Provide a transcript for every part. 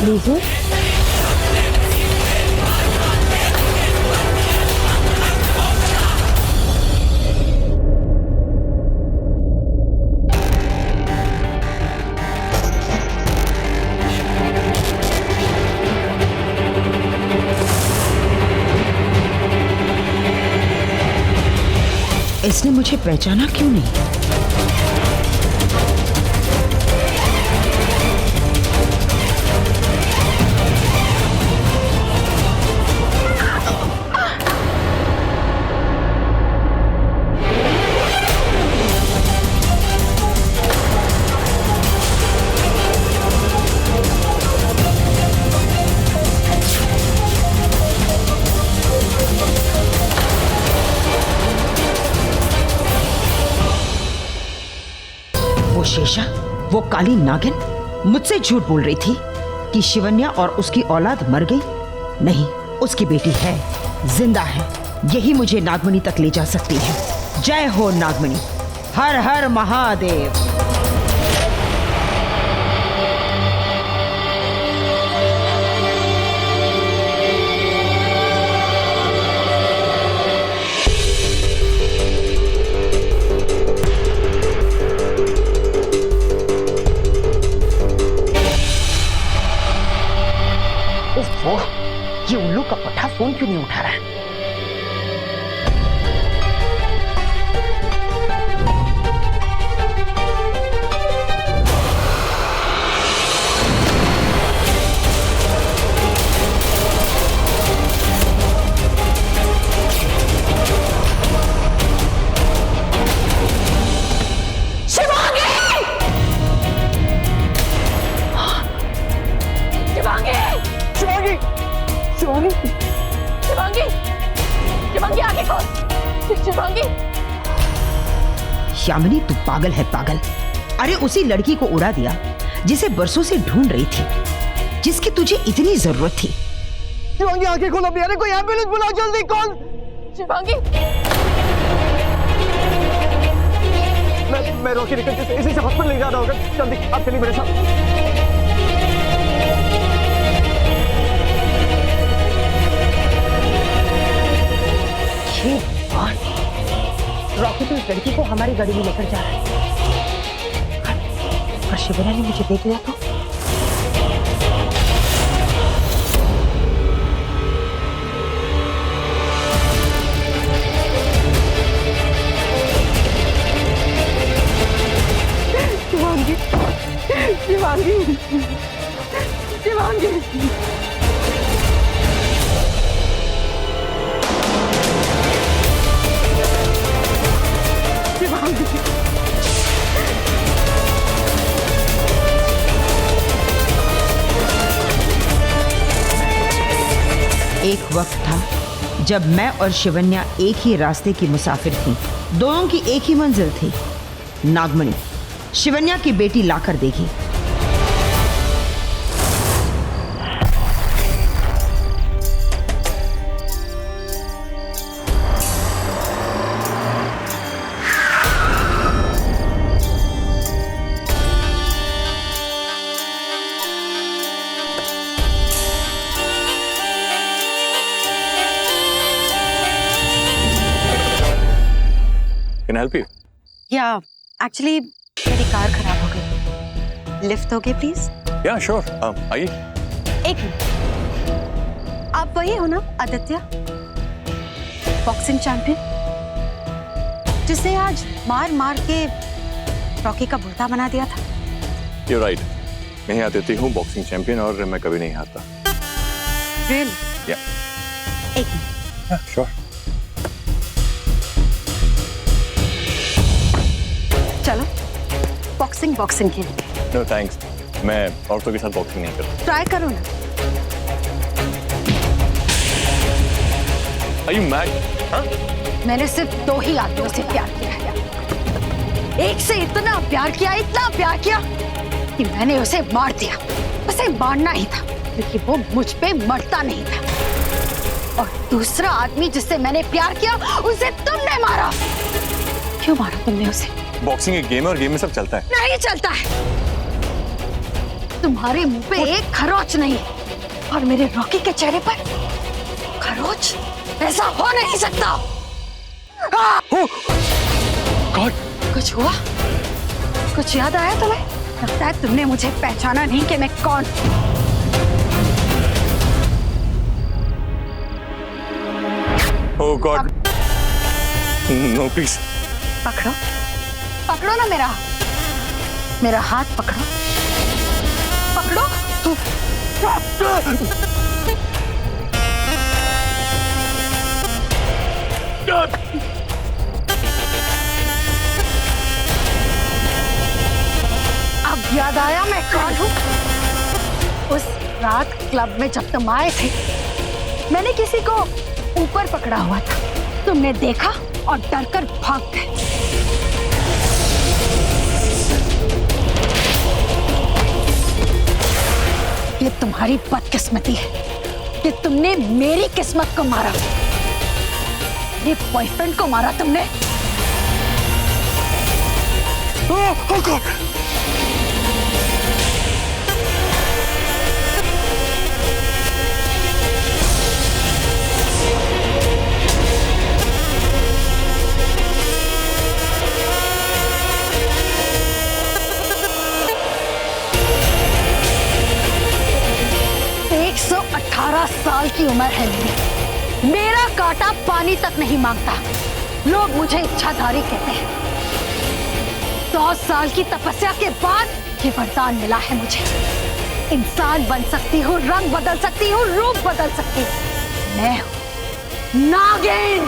लीजिए। इसने मुझे पहचाना क्यों नहीं? वो शेषा, वो काली नागिन मुझसे झूठ बोल रही थी कि शिवन्या और उसकी औलाद मर गई। नहीं, उसकी बेटी है, जिंदा है। यही मुझे नागमणि तक ले जा सकती है। जय हो नागमणि, हर हर महादेव। वो ये उल्लू का पट्टा फोन क्यों नहीं उठा रहा है? शिवांगी आगे खोल। शिवांगी, यामिनी तू पागल है, पागल। अरे उसी लड़की को उड़ा दिया जिसे बरसों से ढूंढ रही थी, जिसकी तुझे इतनी जरूरत थी। शिवांगी आंखें खोलो प्यारे, कोई एम्बुलेंस बुलाओ जल्दी। कौन? शिवांगी, मैं रोकी निकल इसी से हॉस्पिटल ले जाना होगा। जल्दी आप चलिए मेरे साथ। रॉकेट उस लड़की को हमारी गाड़ी में लेकर जा रहा है। और शिवन्या ने मुझे देख लिया तो? शिवांगी, शिवांगी, शिवांगी। एक वक्त था जब मैं और शिवन्या एक ही रास्ते की मुसाफिर थी। दोनों की एक ही मंजिल थी, नागमणि। शिवन्या की बेटी लाकर देगी। Can I help you? Yeah, actually मेरी कार खराब हो गई। लिफ्ट दोगे प्लीज? Yeah, sure. आइए। एक मिनट, आप वही हो ना आदित्य, बॉक्सिंग चैंपियन, जिसे आज मार मार के रॉकी का भुट्टा बना दिया था? You're right. मैं ही आदित्य हूँ, बॉक्सिंग चैंपियन, और मैं कभी नहीं हारता। Really? Yeah. एक मिनट। Yeah, sure. चलो बॉक्सिंग बॉक्सिंग के लिए। No thanks. मैं औरतों के साथ बॉक्सिंग नहीं करता। ट्राई करो ना। Are you mad? हाँ? मैंने सिर्फ 2 ही आदमियों से प्यार किया है। एक से इतना प्यार किया कि मैंने उसे मार दिया। उसे मारना ही था क्योंकि वो मुझ पे मरता नहीं था। और दूसरा आदमी जिससे मैंने प्यार किया, उसे तुमने मारा। क्यों मारा तुमने उसे? बॉक्सिंग एक गेम है और गेम में सब चलता है। नहीं चलता है। तुम्हारे मुंह पे एक खरोच नहीं और मेरे रॉकी के चेहरे पर खरोच, ऐसा हो नहीं सकता। गॉड, कुछ हुआ? कुछ याद आया तुम्हें? लगता है तुमने मुझे पहचाना नहीं कि मैं कौन। ओह गॉड, नो प्लीज। पकड़ो, पकड़ो ना मेरा हाथ पकड़ो, पकड़ो। अब याद आया मैं कौन हूँ। उस रात क्लब में जब तुम आए थे, मैंने किसी को ऊपर पकड़ा हुआ था। तुमने देखा और डरकर भाग गए। ये तुम्हारी बदकिस्मती है कि तुमने मेरी किस्मत को मारा, मेरे बॉयफ्रेंड को मारा तुमने। ओह गॉड, 118 साल की उम्र है मेरी। मेरा कांटा पानी तक नहीं मांगता। लोग मुझे इच्छाधारी कहते हैं। 100 साल की तपस्या के बाद ये वरदान मिला है मुझे। इंसान बन सकती हूँ, रंग बदल सकती हूँ, रूप बदल सकती हूँ। मैं हूँ नागिन।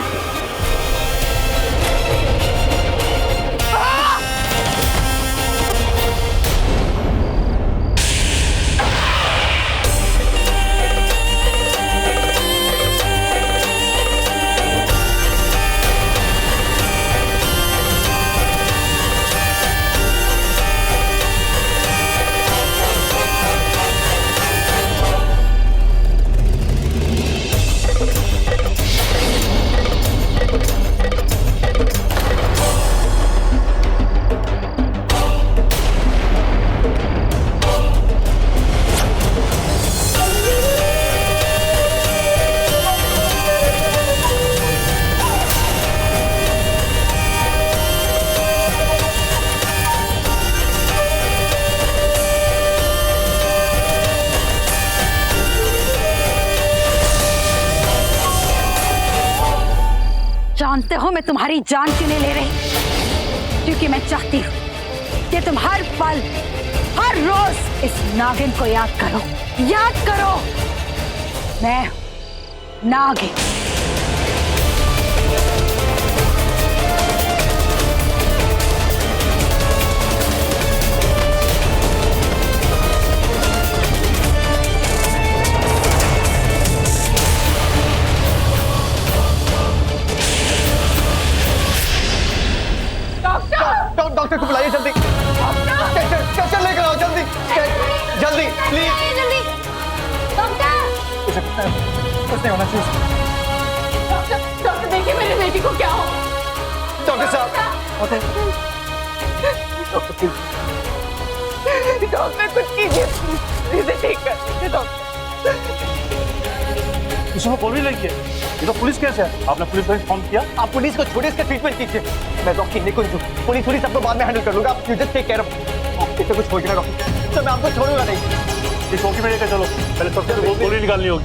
जानते हो मैं तुम्हारी जान क्यों नहीं ले रही? क्योंकि मैं चाहती हूँ कि तुम हर पल, हर रोज इस नागिन को याद करो। याद करो, मैं नागिन। डॉक्टर को बुलाइए जल्दी। चल लेकर आओ जल्दी, जल्दी प्लीज। जल्दी डॉक्टर, कुछ नहीं होना चाहिए। डॉक्टर देखिए मेरी बेटी को क्या हो। डॉक्टर साहब, डॉक्टर प्लीज, डॉक्टर कुछ कीजिए, इसे ठीक कर दीजिए डॉक्टर। इसमें बोल भी लगी है। ये तो पुलिस केस है। आपने पुलिस को इन्फॉर्म किया? आप पुलिस को छोड़िए, इसका ट्रीटमेंट कीजिए। मैं डॉक्टर निकुंज हूँ, पुलिस सबको बाद में हैंडल कर लूंगा। आप जस्ट टेक केयर ऑफ। इसे कुछ छोड़िए डॉक्टर, तो मैं आपको छोड़ूंगा नहीं। ये चौकी में लेकर चलो, पहले सबसे गोली निकालनी होगी।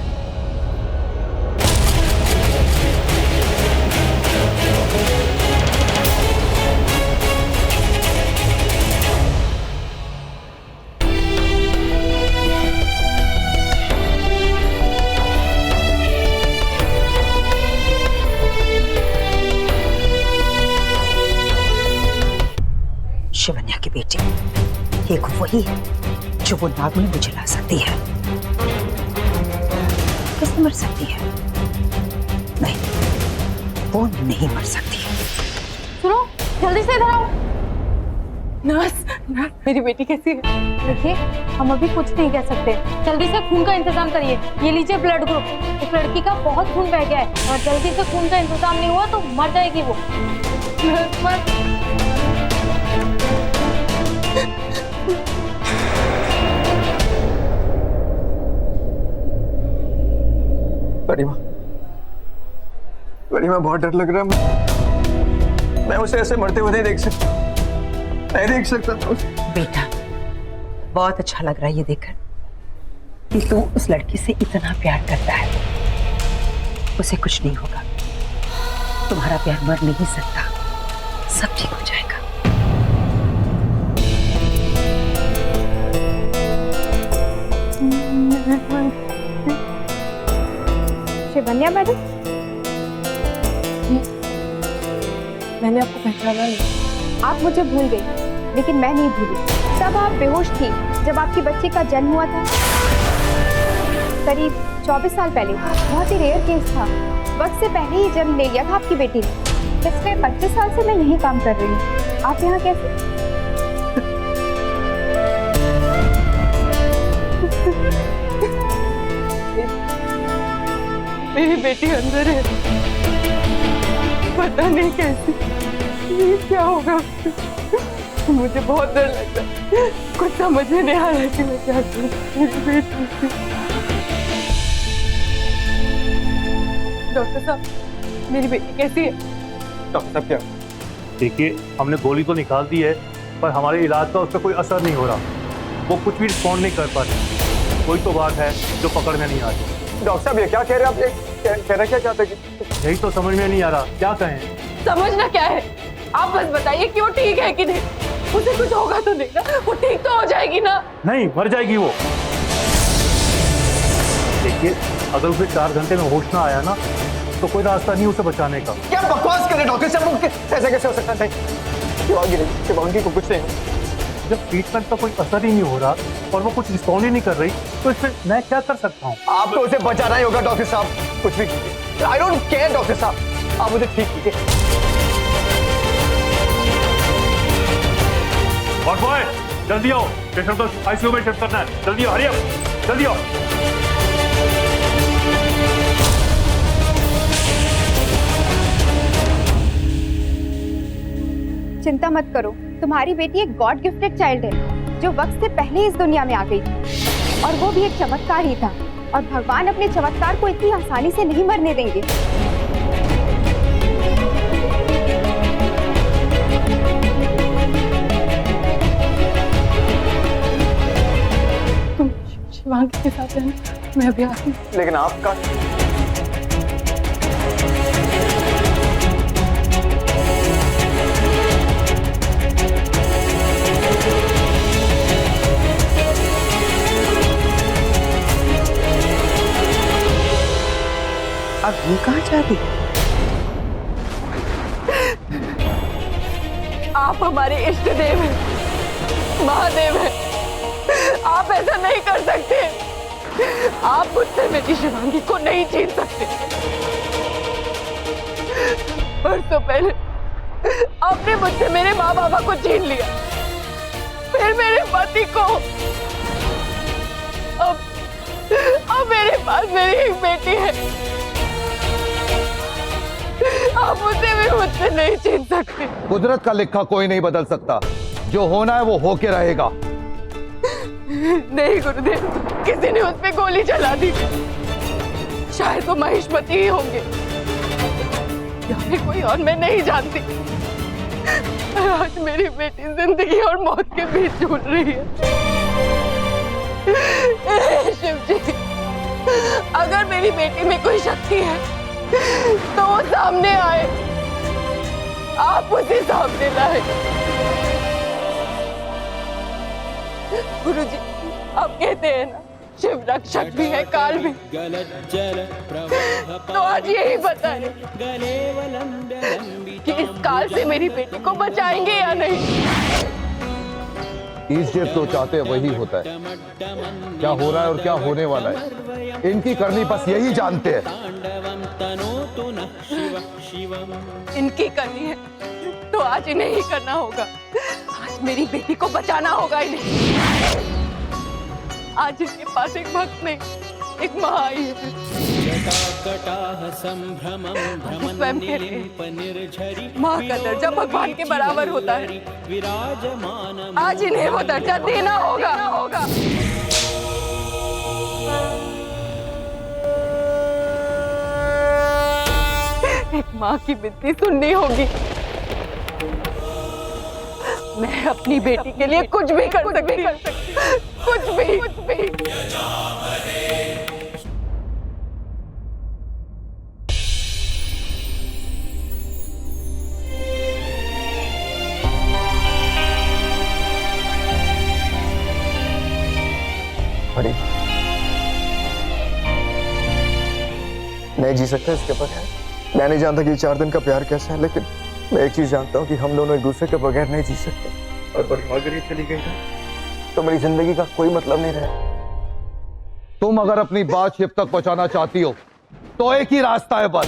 शिवन्या की बेटी एक वही है जो वो नागिन मुझे ला सकती है। कैसे मर सकती है? नहीं, वो नहीं मर सकती। सुनो, जल्दी से इधर आओ। नर्स, मेरी बेटी कैसी है? देखिए, हम अभी कुछ नहीं कह सकते। जल्दी से खून का इंतजाम करिए। ये लीजिए ब्लड ग्रुप। इस लड़की का बहुत खून बह गया है और जल्दी से खून का इंतजाम नहीं हुआ तो मर जाएगी वो। नर्स मत। बड़ी माँ बहुत डर लग रहा है। मैं उसे ऐसे मरते हुए नहीं देख सकता, नहीं देख सकता उसे। बेटा, बहुत अच्छा लग रहा है ये देखकर कि तू उस लड़की से इतना प्यार करता है। उसे कुछ नहीं होगा, तुम्हारा प्यार मर नहीं सकता, सब ठीक हो जाएगा। शिवन्या मैडम, मैंने आपको पहचाना नहीं। आप मुझे भूल गई, लेकिन मैं नहीं भूली। तब आप बेहोश थी जब आपकी बच्ची का जन्म हुआ था, करीब 24 साल पहले। बहुत ही रेयर केस था, वक्त से पहले ही जन्म ले लिया था आपकी बेटी ने। पिछले 25 साल से मैं यही काम कर रही हूँ। आप यहाँ कैसे? मेरी बेटी अंदर है, पता नहीं कैसे, ये क्या होगा। मुझे बहुत डर लगता है, कुछ समझ में नहीं आ रहा कि मैं क्या करूं। मेरी बेटी। डॉक्टर साहब, मेरी बेटी कैसी है? डॉक्टर साहब क्या? देखिए, हमने गोली तो निकाल दी है, पर हमारे इलाज का उस पर कोई असर नहीं हो रहा। वो कुछ भी रिस्पॉन्ड नहीं कर पा रही। कोई तो बात है जो पकड़ में नहीं आ रही। डॉक्टर साहब ये क्या कह रहे हैं आप? ये कहना क्या चाहते हैं? यही तो समझ में नहीं आ रहा, क्या कहें? समझना क्या है, आप बस बताइए कि वो ठीक है कि नहीं। उसे कुछ होगा तो नहीं ना? वो ठीक तो हो जाएगी ना? नहीं, मर जाएगी वो। देखिए, अगर उसे 4 घंटे में होश ना आया ना, तो कोई रास्ता नहीं उसे बचाने का। क्या बकवास कर रहे हैं डॉक्टर साहब? ऐसा कैसे हो सकता है? शिवांगी को कुछ नहीं। जब ट्रीटमेंट का कोई असर ही नहीं हो रहा और वो कुछ रिस्पॉन्ड ही नहीं कर रही, तो इसमें मैं क्या कर सकता हूँ? आपको उसे बचाना ही होगा डॉक्टर साहब, कुछ भी कीजिए। आई डोंट केयर डॉक्टर साहब, आप मुझे ठीक कीजिए। और बॉय, जल्दी आओ, पेशेंट को आईसीयू में शिफ्ट करना है। जल्दी आओ, हरी अप, जल्दी आओ। चिंता मत करो, तुम्हारी बेटी एक गॉड गिफ्टेड चाइल्ड है, जो वक्त से पहले इस दुनिया में आ गई थी। और वो भी एक चमत्कार ही था, और भगवान अपने चमत्कार को इतनी आसानी से नहीं मरने देंगे। तुम शिवांगी के साथ रहना, मैं अभी आती हूँ। लेकिन आपका अब ये कहाँ जाती? आप हमारे इष्ट देव हैं, महादेव हैं। आप ऐसा नहीं कर सकते। आप मुझसे मेरी शिवांगी को नहीं छीन सकते। परसों पहले आपने मुझसे मेरे माँ बाबा को छीन लिया, फिर मेरे पति को। अब मेरे पास मेरी एक बेटी है। आप उसे भी मुझसे नहीं छीन सकते। कुदरत का लिखा कोई नहीं बदल सकता, जो होना है वो होके रहेगा। नहीं गुरुदेव, किसी ने उस पे गोली चला दी। शायद वो महेशमती ही होंगे, या फिर कोई और, मैं नहीं जानती। आज मेरी बेटी जिंदगी और मौत के बीच झूल रही है। शिव जी, अगर मेरी बेटी में कोई शक्ति है तो वो सामने आए, आप उसे सामने लाए। गुरुजी, आप कहते हैं ना, शिव रक्षक भी है, काल भी। तो आज यही बताएं कि इस काल से मेरी बेटी को बचाएंगे या नहीं। ईश्वर जो चाहते हैं वही होता है। क्या हो रहा है और क्या होने वाला है, इनकी करनी बस यही जानते हैं। इनकी करनी है तो आज इन्हें ही करना होगा। आज मेरी बेटी को बचाना होगा इन्हें। आज इनके पास एक भक्त नहीं, एक महाई है। स्वयं कहते हैं, माँ का दर्जा भगवान के बराबर होता है। आज इन्हें वो दर्जा देना होगा। माँ की विनती सुननी होगी। मैं अपनी बेटी के लिए कुछ भी कर सकती हूँ, कुछ भी। बड़ी नहीं जी सकता इसके बगैर। मैं नहीं जानता कि 4 दिन का प्यार कैसा है, लेकिन मैं एक चीज जानता हूँ कि हम दोनों एक दूसरे के बगैर नहीं जी सकते। और बड़ी अगर ये चली गई ना तो मेरी जिंदगी का कोई मतलब नहीं रहा। तुम अगर अपनी बात शिव तक पहुंचाना चाहती हो तो एक ही रास्ता है बस।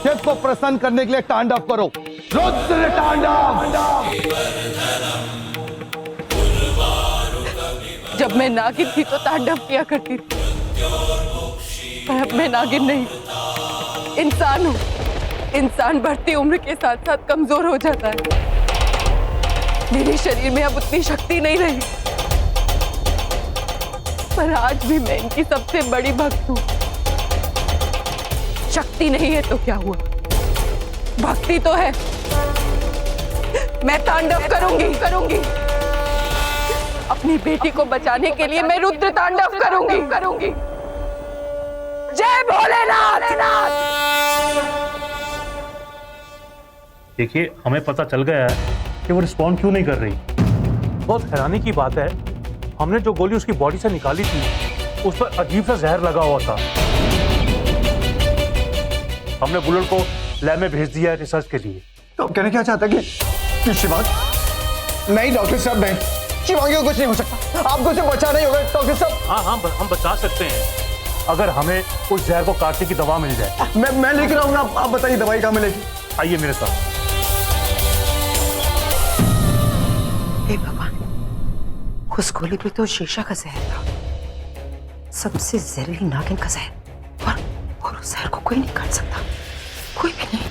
शिव को प्रसन्न करने के लिए तांडव करो, रुद्र तांडव। जब मैं नागिन थी तो तांडव किया करती थी, पर अब मैं नागिन नहीं, इंसान हूं। इंसान बढ़ती उम्र के साथ साथ कमजोर हो जाता है। मेरे शरीर में अब उतनी शक्ति नहीं रही, पर आज भी मैं इनकी सबसे बड़ी भक्त हूं। शक्ति नहीं है तो क्या हुआ, भक्ति तो है। मैं तांडव करूंगी। अपनी बेटी को बचाने के लिए मैं रुद्र तांडव करूंगी। जय भोलेनाथ। देखिए, हमें पता चल गया है कि वो रिस्पॉन्ड क्यों नहीं कर रही। बहुत हैरानी की बात है, हमने जो गोली उसकी बॉडी से निकाली थी उस पर अजीब सा जहर लगा हुआ था। हमने बुलेट को लैब में भेज दिया है रिसर्च के लिए। तो कहने क्या चाहता कि शिवांग? नहीं डॉक्टर साहब, नहीं, शिवांगी को कुछ नहीं हो सकता। आपको उसे बचाना ही होगा डॉक्टर साहब। हाँ, हम बचा सकते हैं अगर हमें उस जहर को काटने की दवा मिल जाए। मैं लेकर आऊंगा। आप बताइए दवाई कहाँ मिलेगी? आइए मेरे साथ। हे भगवान, उस गोली पे तो शीशा का जहर था, सबसे जहरीली नागिन का जहर, और उस जहर को कोई नहीं काट सकता, कोई भी नहीं।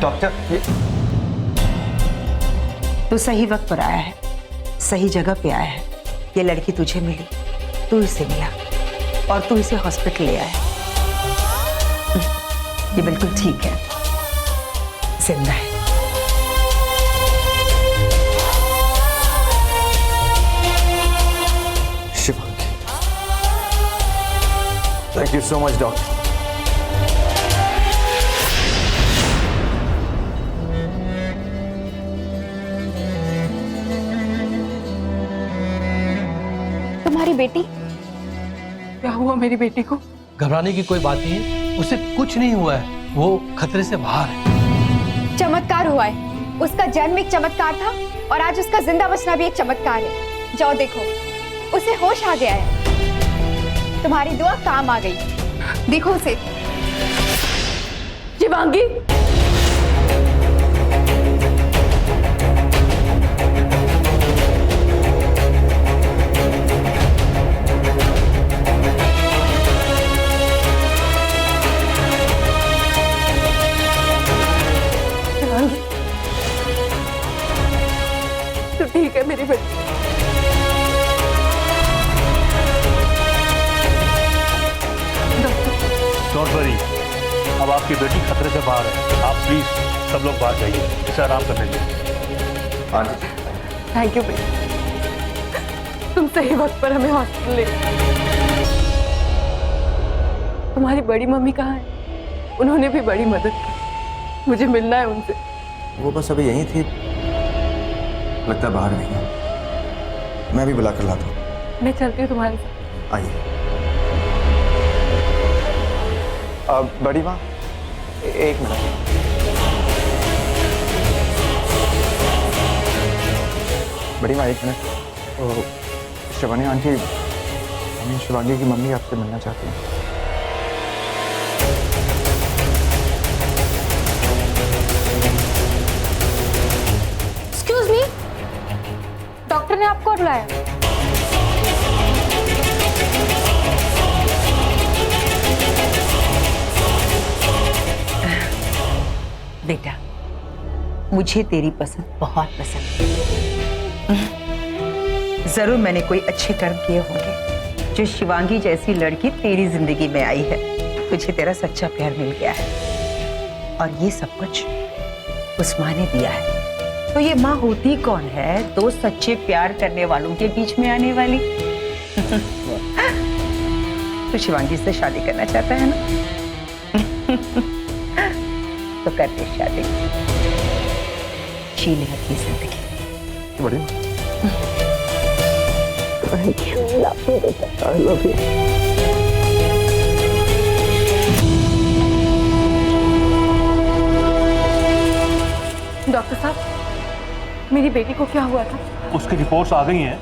डॉक्टर, ये तो सही वक्त पर आया है, सही जगह पे आया है। ये लड़की तुझे मिली तू इसे मिला और तू इसे हॉस्पिटल ले आया। ये बिल्कुल ठीक है, जिंदा है। Shivangi, thank you so much doctor. तुम्हारी बेटी? क्या हुआ मेरी बेटी को? घबराने की कोई बात नहीं है, उसे कुछ नहीं हुआ है, वो खतरे से बाहर है। चमत्कार हुआ है, उसका जन्म एक चमत्कार था और आज उसका जिंदा बचना भी एक चमत्कार है। जाओ देखो, उसे होश आ गया है। तुम्हारी दुआ काम आ गई, देखो उसे। शिवांगी, तो ठीक है मेरी बेटी। डोंट वरी, अब आपकी बेटी खतरे से बाहर है। आप प्लीज सब लोग बाहर जाइए, इसे आराम करने दीजिए। आंटी, थैंक यू बेटी, तुम सही वक्त पर हमें हॉस्पिटल ले गए। तुम्हारी बड़ी मम्मी कहाँ है? उन्होंने भी बड़ी मदद की, मुझे मिलना है उनसे। वो बस अभी यहीं थी, लगता है बाहर नहीं है। मैं भी बुला कर लाता हूँ। मैं चलती हूँ तुम्हारे साथ। आइए। बड़ी माँ, एक मिनट। बड़ी माँ, एक मिनट। शिवानी आंटी, शिवांगी की मम्मी आपसे मिलना चाहती हैं। एक्सक्यूज मी, डॉक्टर ने आपको बुलाया। बेटा, मुझे तेरी पसंद बहुत पसंद है। जरूर मैंने कोई अच्छे कर्म किए होंगे जो शिवांगी जैसी लड़की तेरी जिंदगी में आई है। तुझे तेरा सच्चा प्यार मिल गया है और ये सब कुछ उस माँ ने दिया है। तो ये माँ होती कौन है? दो सच्चे प्यार करने वालों के बीच में आने वाली। तो शिवांगी से शादी करना चाहता है ना? तो कर दे शादी, जी ले अपनी जिंदगी। बड़ी माँ, I love you. डॉक्टर साहब, मेरी बेटी को क्या हुआ था? उसकी रिपोर्ट्स आ गई हैं।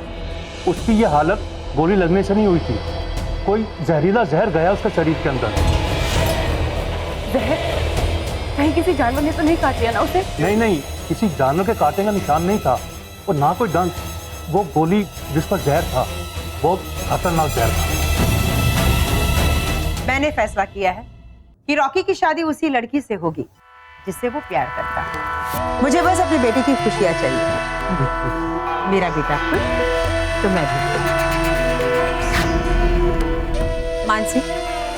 उसकी ये हालत गोली लगने से नहीं हुई थी, कोई जहरीला जहर गया उसके शरीर के अंदर। जहर? कहीं किसी जानवर ने तो नहीं काट लिया ना उसे? नहीं नहीं, किसी जानवर के काटने का निशान नहीं था, और ना कोई डंक। वो गोली जिस पर जहर था, बहुत खतरनाक जहर था। मैंने फैसला किया है कि रॉकी की शादी उसी लड़की से होगी जिससे वो प्यार करता है। मुझे बस अपनी बेटी की खुशियां चाहिए। मेरा बेटा खुश तो मैं भी खुश। मानसी,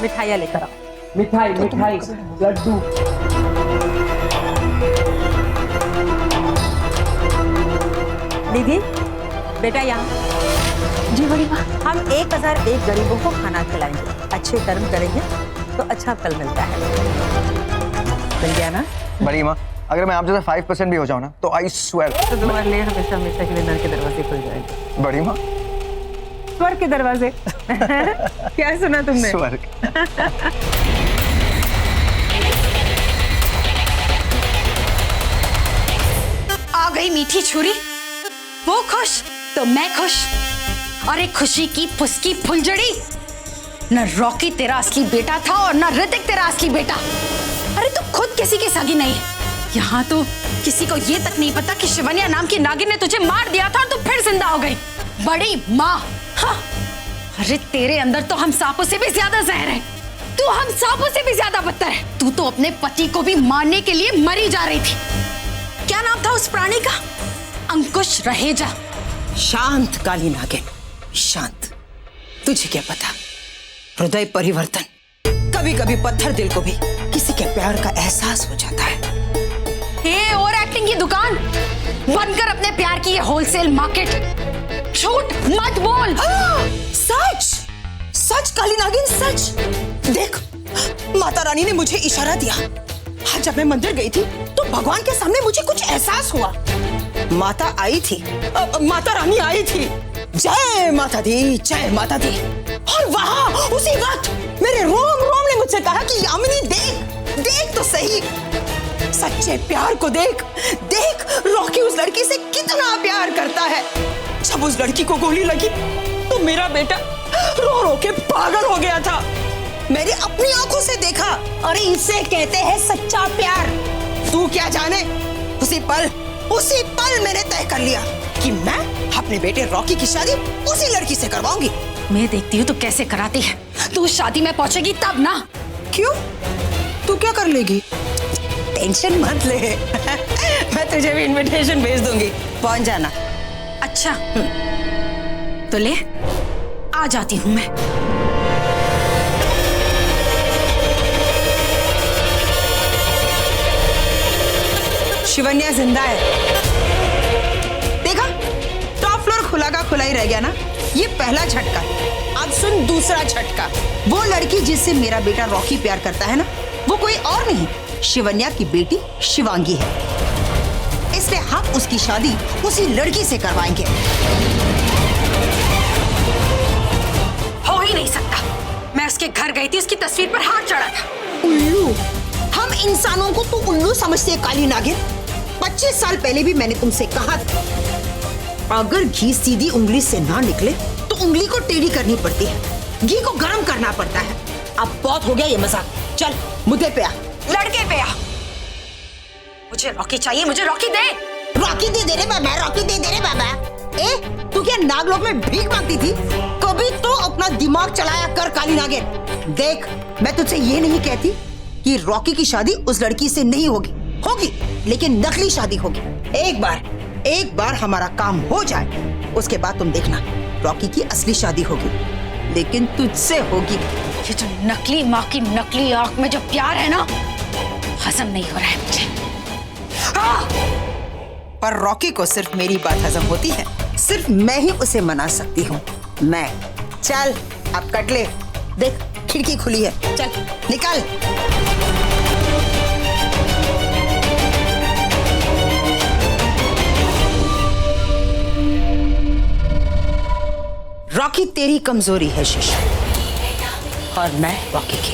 मिठाइयाँ लेकर आओ। मिठाई मिठाई, लड्डू। दीदी, बेटा यहाँ। जी बड़ी माँ। हम 1001 गरीबों को खाना खिलाएंगे, अच्छे कर्म करेंगे तो अच्छा फल मिलता है। मिल गया ना? बड़ी माँ, अगर मैं आप जैसा 5% भी हो जाऊँ ना, तो आई स्वेयर तो तुम्हारे लिए हमेशा हमेशा के लिए नर के दरवाजे खुल जाएंगे। बड़ी माँ, स्वर्ग के दरवाजे। क्या सुना तुमने? स्वर्ग। आ गई मीठी छुरी, वो खुश तो मैं खुश। और एक खुशी की फुसकी फुलझड़ी। न रॉकी तेरा असली बेटा था और न ऋतिक तेरा असली बेटा। अरे तू खुद किसी की सगी नहीं है। यहाँ तो किसी को ये तक नहीं पता कि शिवन्या नाम की नागिन ने तुझे मार दिया था और तू फिर जिंदा हो गई। बड़ी माँ, हाँ। अरे तेरे अंदर तो हम सांपों से भी ज्यादा जहर है। तू हम सांपों से भी ज्यादा बदतर है। तू तो अपने पति को भी मारने के लिए मरी जा रही थी। क्या नाम था उस प्राणी का? अंकुश रहेजा। शांत काली नागिन, शांत। तुझे क्या पता, हृदय परिवर्तन, कभी कभी पत्थर दिल को भी किसी के प्यार का एहसास हो जाता है। ये और एक्टिंग की दुकान बंद कर, अपने प्यार की ये होलसेल मार्केट। झूठ मत बोल। सच सच काली नागिन, सच। देख, माता रानी ने मुझे इशारा दिया। हाँ, जब मैं मंदिर गई थी तो भगवान के सामने मुझे कुछ एहसास हुआ। माता आई थी, माता रानी आई थी। जय माता दी, जय माता दी। और वहां उसी वक्त मेरे रोम रोम ने मुझसे कहा कि यामिनी देख, देख तो सही, सच्चे प्यार को देख, देख रॉकी उस लड़की से कितना प्यार करता है। जब उस लड़की को गोली लगी तो मेरा बेटा रो रो के पागल हो गया था। मैंने अपनी आंखों से देखा। अरे इसे कहते हैं सच्चा प्यार। तू क्या जाने, उसी पल मैंने तय कर लिया कि मैं अपने बेटे रॉकी की शादी उसी लड़की से करवाऊंगी। मैं देखती हूँ तू कैसे कराती है। तू शादी में पहुंचेगी तब ना। क्यों, तू क्या कर लेगी? टेंशन मत ले मैं तुझे भी इनविटेशन भेज दूंगी, पहुंच जाना। अच्छा तो ले, आ जाती हूँ मैं। शिवन्या जिंदा है। देखा, टॉप फ्लोर खुला का खुला ही रह गया ना। ये पहला झटका। अब सुन दूसरा झटका। वो लड़की जिससे मेरा बेटा रॉकी प्यार करता है ना, वो कोई और नहीं, शिवन्या की बेटी शिवांगी है। इसलिए हम उसकी शादी उसी लड़की से करवाएंगे। हो ही नहीं सकता। मैं उसके घर गई थी, उसकी तस्वीर पर हाथ चढ़ा था। उल्लू, हम इंसानों को तो उल्लू समझते हैं काली नागिन। 25 साल पहले भी मैंने तुमसे कहा था, अगर घी सीधी उंगली से ना निकले तो उंगली को टेढ़ी करनी पड़ती है, घी को गर्म करना पड़ता है। अब बहुत हो गया ये मजाक, चल मुद्दे पे आ। लड़के पे आ। मुझे रॉकी चाहिए, मुझे रॉकी दे। रॉकी दे रे बाबा, रॉकी दे रे बाबा। ए, तू क्या नागलोक में भीख मांगती थी? कभी तो अपना दिमाग चलाया कर काली नागिन। देख, मैं तुझसे ये नहीं कहती कि रॉकी की शादी उस लड़की से नहीं होगी, लेकिन नकली शादी होगी। एक बार हमारा काम हो जाए, उसके बाद तुम देखना, रॉकी की असली शादी होगी, लेकिन तुझसे होगी। ये जो नकली माँ की नकली आंख में जो प्यार है ना, हजम नहीं हो रहा है मुझे। पर रॉकी को सिर्फ मेरी बात हजम होती है, सिर्फ मैं ही उसे मना सकती हूँ। मैं। चल अब कट ले, देख खिड़की खुली है, चल निकल। रॉकी तेरी कमजोरी है शीशा, और मैं रॉकी की।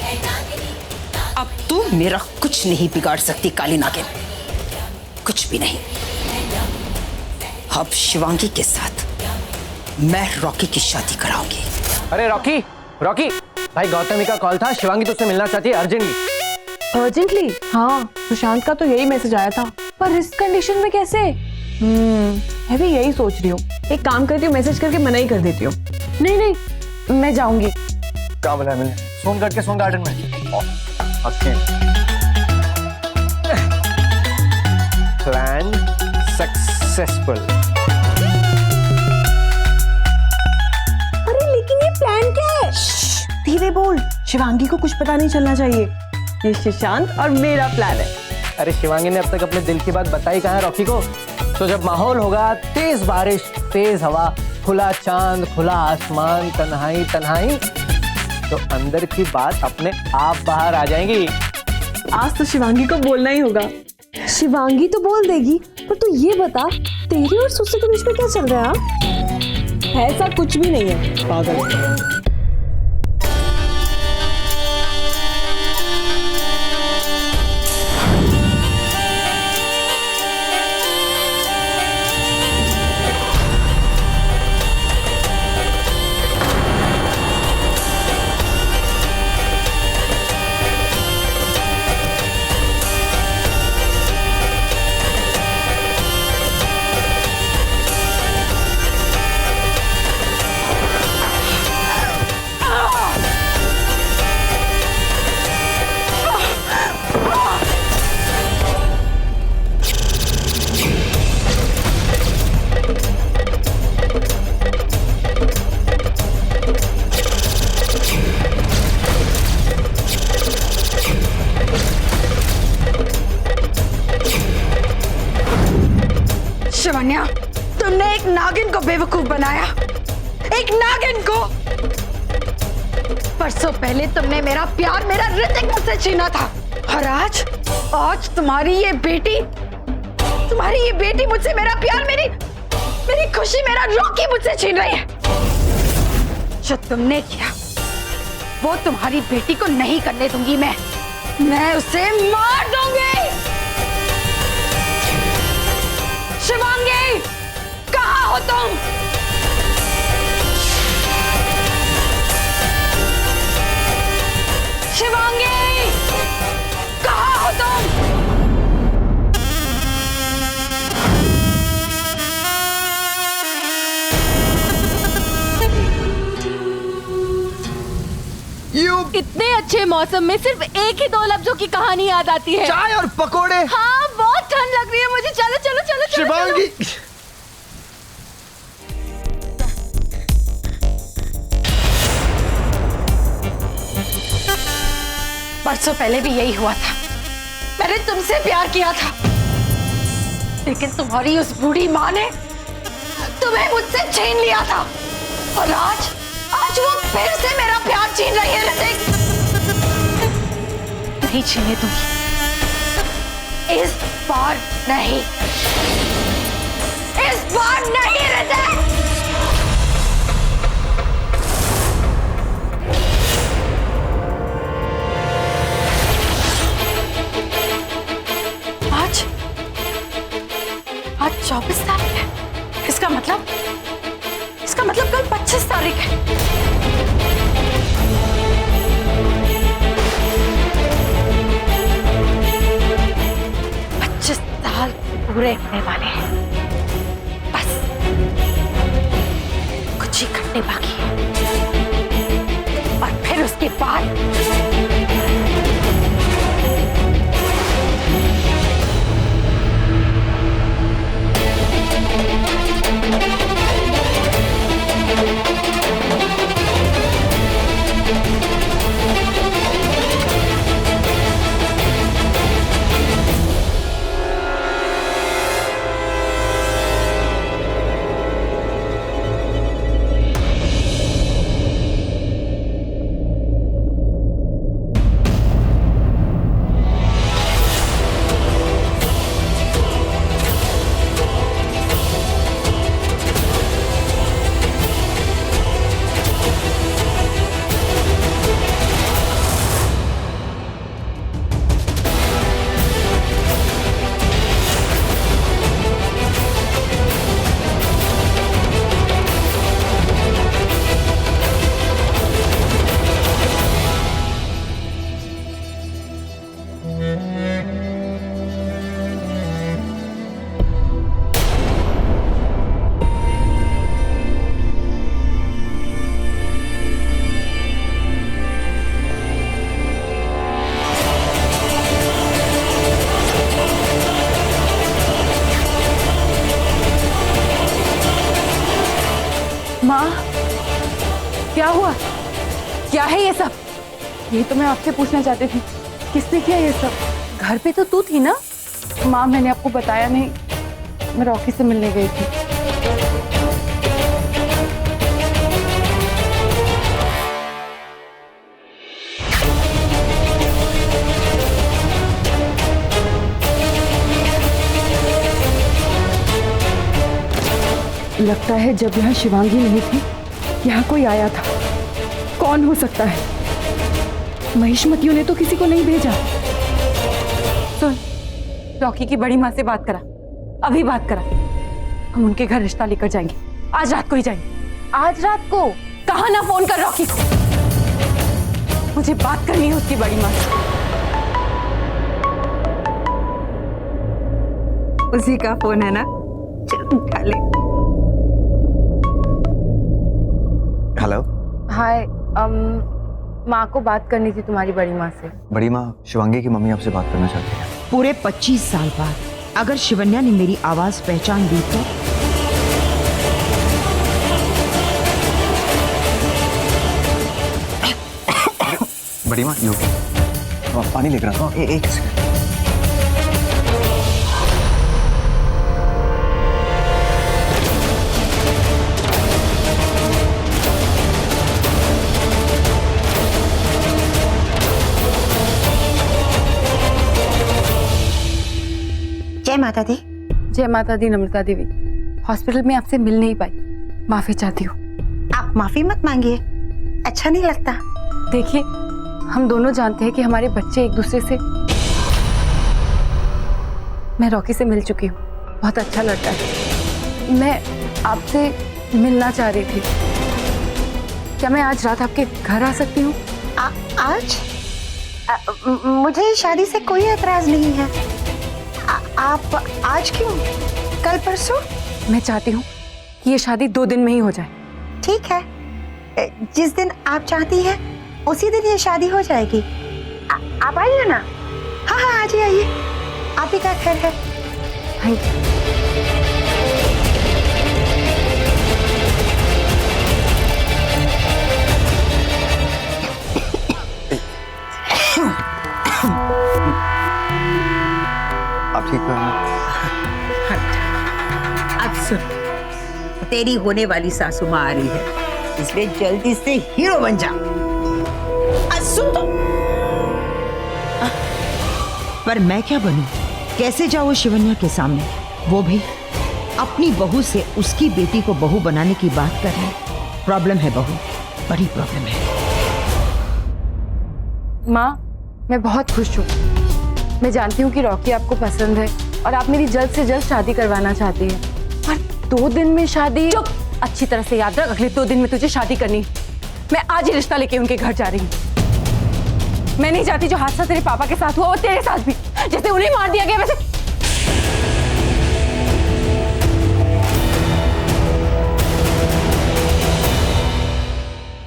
अब तू मेरा कुछ नहीं बिगाड़ सकती काली नागिन, कुछ भी नहीं। अब शिवांगी के साथ मैं रॉकी की शादी कराऊंगी। अरे रॉकी, रॉकी भाई, गौतमी का कॉल था, शिवांगी तुझसे मिलना चाहती है अर्जेंटली। अर्जेंटली? हाँ, सुशांत का तो यही मैसेज आया था, पर इस कंडीशन में कैसे? मैं भी यही सोच रही हूँ। एक काम करती हूँ, मैसेज करके मना ही कर देती हूँ। नहीं, मैं जाऊंगी। क्या बोला मैंने? सोनगढ़ के सोन गार्डन में। Plan successful. अरे लेकिन ये प्लान क्या है? धीरे बोल, शिवांगी को कुछ पता नहीं चलना चाहिए। ये सुशांत और मेरा प्लान है। अरे शिवांगी ने अब तक अपने दिल की बात बताई कहाँ है रॉकी को? तो जब माहौल होगा, तेज बारिश, तेज हवा, खुला चांद, खुला आसमान, तन्हाई तन्हाई, तो अंदर की बात अपने आप बाहर आ जाएंगी। आज तो शिवांगी को बोलना ही होगा। शिवांगी तो बोल देगी, पर तू ये बता, तेरे और सुसु के बीच में क्या चल रहा है? ऐसा कुछ भी नहीं है, पागल। शिवन्या, तुमने एक नागिन को बेवकूफ बनाया, एक नागिन को। परसों पहले तुमने मेरा प्यार, मेरा ऋतिक मुझसे छीना था, और आज तुम्हारी ये बेटी मुझसे मेरा प्यार, मेरी खुशी, मेरा रॉकी मुझसे छीन रही है। जो तुमने किया वो तुम्हारी बेटी को नहीं करने दूंगी मैं उसे मार दूंगी। शिवांगी, कहाँ हो तुम? शिवांगी, कहाँ हो तुम? इतने अच्छे मौसम में सिर्फ एक ही दो लफ्जों की कहानी याद आती है। चाय और पकोड़े। हाँ, बहुत ठंड लग रही है मुझे। चलो चलो चलो चलो। शिवांगी, परसों पहले भी यही हुआ था। मैंने तुमसे प्यार किया था, लेकिन तुम्हारी उस बूढ़ी माँ ने तुम्हें मुझसे छीन लिया था, और आज वो फिर से मेरा प्यार छीन रही है। ऋतिक, नहीं छीने दूंगी, इस बार नहीं, इस बार नहीं ऋतिक। आज 24 तारीख है। इसका मतलब कल 25 तारीख है। साल पूरे होने वाले हैं, बस कुछ ही घंटे बाकी है, और फिर उसके बाद माँ, क्या हुआ? क्या है ये सब? ये तो मैं आपसे पूछना चाहती थी, किसने किया ये सब? घर पे तो तू थी ना? माँ, मैंने आपको बताया नहीं, मैं रॉकी से मिलने गई थी। लगता है जब यहाँ शिवांगी नहीं थी, यहाँ कोई आया था। कौन हो सकता है? महिष्मतियों ने तो किसी को नहीं भेजा। सुन, रॉकी की बड़ी माँ से बात करा, अभी बात करा। हम उनके घर रिश्ता लेकर जाएंगे, आज रात को ही जाएंगे। आज रात को? कहा ना फोन कर रॉकी को, मुझे बात करनी है उसकी बड़ी माँ से। उसी का फोन है ना, चल उठा ले। हेलो। हाय, माँ को बात करनी थी तुम्हारी बड़ी माँ से। बड़ी माँ, शिवांगी की मम्मी आपसे बात करना चाहती है। पूरे 25 साल बाद अगर शिवन्या ने मेरी आवाज पहचान ली तो? बड़ी माँ, यो पानी लेकर आता हूँ, एक सेकंड। माता दी। जय माता दी नम्रता देवी। हॉस्पिटल में आपसे मिल नहीं पाई, माफी चाहती हूँ। आप माफी मत मांगिए, अच्छा नहीं लगता। देखिए, हम दोनों जानते हैं कि हमारे बच्चे एक दूसरे से। मैं रॉकी से मिल चुकी हूँ, बहुत अच्छा लड़का है। मैं आपसे मिलना चाह रही थी। क्या मैं आज रात आपके घर आ सकती हूँ? आज? मुझे शादी से कोई एतराज नहीं है। आप आज क्यों? कल परसों? मैं चाहती हूँ कि ये शादी 2 दिन में ही हो जाए। ठीक है, जिस दिन आप चाहती हैं उसी दिन ये शादी हो जाएगी। आप आइए ना। हाँ हाँ, आज ही आइए, आप ही का घर है। Thank you. आप ठीक है? अब सुन, तेरी होने वाली सासू माँ आ रही है, इसलिए जल्दी से हीरो बन जा। सुन तो। पर मैं क्या बनूं? कैसे जाऊं शिवन्या के सामने? वो भी अपनी बहू से उसकी बेटी को बहू बनाने की बात कर रहे। प्रॉब्लम है बहू, बड़ी प्रॉब्लम है। माँ, मैं बहुत खुश हूँ। मैं जानती हूँ कि रॉकी आपको पसंद है और आप मेरी जल्द से जल्द शादी करवाना चाहती हैं। पर 2 दिन में शादी? चुप! अच्छी तरह से याद रख, अगले 2 दिन में तुझे शादी करनी। मैं आज ही रिश्ता लेके उनके घर जा रही हूँ। मैं नहीं चाहती जो हादसा तेरे पापा के साथ हुआ वो तेरे साथ भी, जैसे उन्हें मार दिया गया वैसे।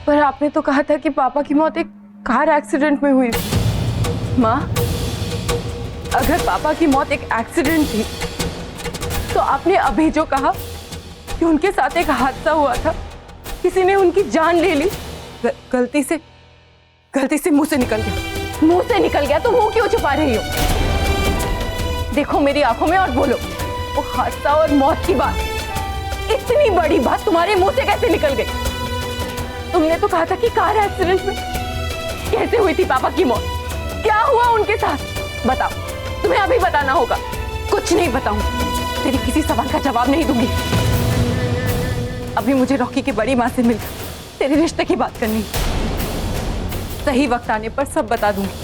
पर आपने तो कहा था कि पापा की मौत एक कार एक्सीडेंट में हुई। माँ, अगर पापा की मौत एक एक्सीडेंट थी तो आपने अभी जो कहा कि उनके साथ एक हादसा हुआ था, किसी ने उनकी जान ले ली, गलती से मुंह से निकल गया। मुंह से निकल गया तो मुंह क्यों छुपा रही हो? देखो मेरी आंखों में और बोलो, वो हादसा और मौत की बात, इतनी बड़ी बात तुम्हारे मुंह से कैसे निकल गई? तुमने तो कहा था कि कार एक्सीडेंट में। कैसे हुई थी पापा की मौत? क्या हुआ उनके साथ? बताओ, तुम्हें अभी बताना होगा। कुछ नहीं बताऊंगी, तेरी किसी सवाल का जवाब नहीं दूंगी। अभी मुझे रॉकी की बड़ी माँ से मिलकर तेरे रिश्ते की बात करनी है। सही वक्त आने पर सब बता दूंगी।